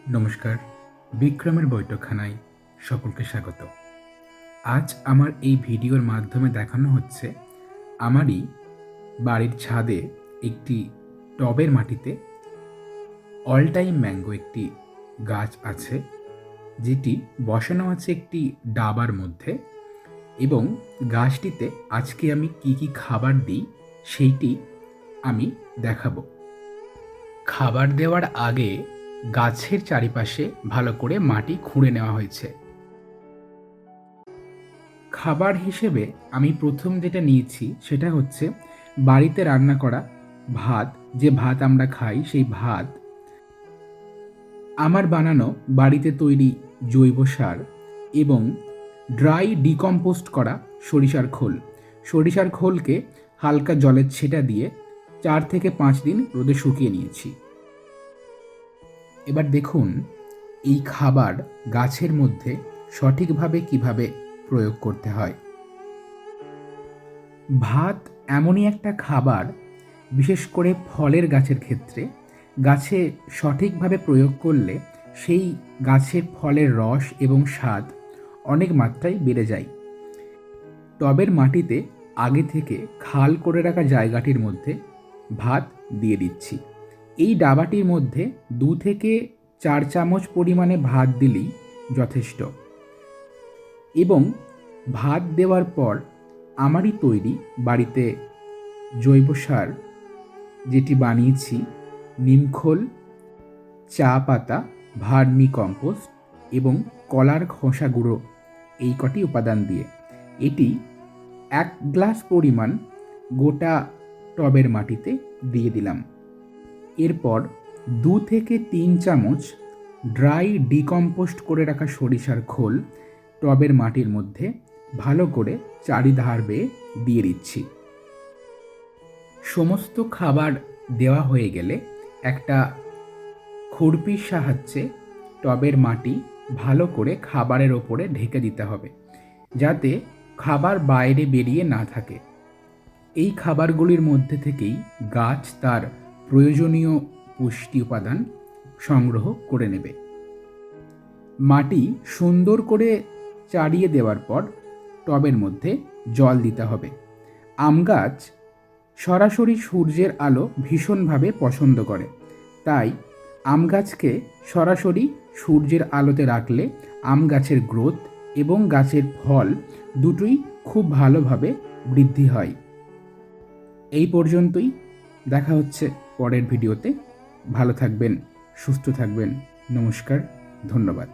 নমস্কার, বিক্রমের বৈঠকখানায় সকলকে স্বাগত। আজ আমার এই ভিডিওর মাধ্যমে দেখানো হচ্ছে আমারই বাড়ির ছাদে একটি টবের মাটিতে অল টাইম ম্যাঙ্গো একটি গাছ আছে, যেটি বসানো আছে একটি ডাবার মধ্যে, এবং গাছটিতে আজকে আমি কি খাবার দিই সেইটি আমি দেখাবো। খাবার দেওয়ার আগে গাছের চারিপাশে ভালো করে মাটি খুঁড়ে নেওয়া হয়েছে। খাবার হিসেবে আমি প্রথম যেটা নিয়েছি সেটা হচ্ছে বাড়িতে রান্না করা ভাত, যে ভাত আমরা খাই সেই ভাত, আমার বানানো বাড়িতে তৈরি জৈব সার এবং ড্রাই ডিকম্পোস্ট করা সরিষার খোল। সরিষার খোলকে হালকা জলের ছেটা দিয়ে 4 থেকে 5 দিন রোদে শুকিয়ে নিয়েছি। এবার দেখুন এই খাবার গাছের মধ্যে সঠিকভাবে কিভাবে প্রয়োগ করতে হয়। ভাত এমনই একটা খাবার, বিশেষ করে ফলের গাছের ক্ষেত্রে গাছে সঠিকভাবে প্রয়োগ করলে সেই গাছের ফলের রস এবং স্বাদ অনেক মাত্রায় বেড়ে যায়। টবের মাটিতে আগে থেকে খাল করে রাখা জায়গাটির মধ্যে ভাত দিয়ে দিচ্ছি। এই ডাবাটির মধ্যে 2 থেকে 4 চামচ পরিমাণে ভাত দিলেই যথেষ্ট। এবং ভাত দেওয়ার পর আমারই তৈরি বাড়িতে জৈব সার যেটি বানিয়েছি, নিমখোল, চা পাতা, ভার্মি কম্পোস্ট এবং কলার খোসা গুঁড়ো, এই কটি উপাদান দিয়ে এটি 1 গ্লাস পরিমাণ গোটা টবের মাটিতে দিয়ে দিলাম। এরপর 2 থেকে 3 চামচ ড্রাই ডিকম্পোস্ট করে রাখা সরিষার খোল টবের মাটির মধ্যে ভালো করে চারিধার বেয়ে দিয়ে দিচ্ছি। সমস্ত খাবার দেওয়া হয়ে গেলে একটা খুরপির সাহায্যে টবের মাটি ভালো করে খাবারের ওপরে ঢেকে দিতে হবে, যাতে খাবার বাইরে বেরিয়ে না থাকে। এই খাবারগুলির মধ্যে থেকেই গাছ তার প্রয়োজনীয় পুষ্টি উপাদান সংগ্রহ করে নেবে। মাটি সুন্দর করে চাড়িয়ে দেওয়ার পর টবের মধ্যে জল দিতে হবে। আম গাছ সরাসরি সূর্যের আলো ভীষণভাবে পছন্দ করে, তাই আম গাছকে সরাসরি সূর্যের আলোতে রাখলে আম গাছের গ্রোথ এবং গাছের ফল দুটোই খুব ভালোভাবে বৃদ্ধি হয়। এই পর্যন্তই, দেখা হচ্ছে পরের ভিডিওতে। ভালো থাকবেন, সুস্থ থাকবেন। নমস্কার, ধন্যবাদ।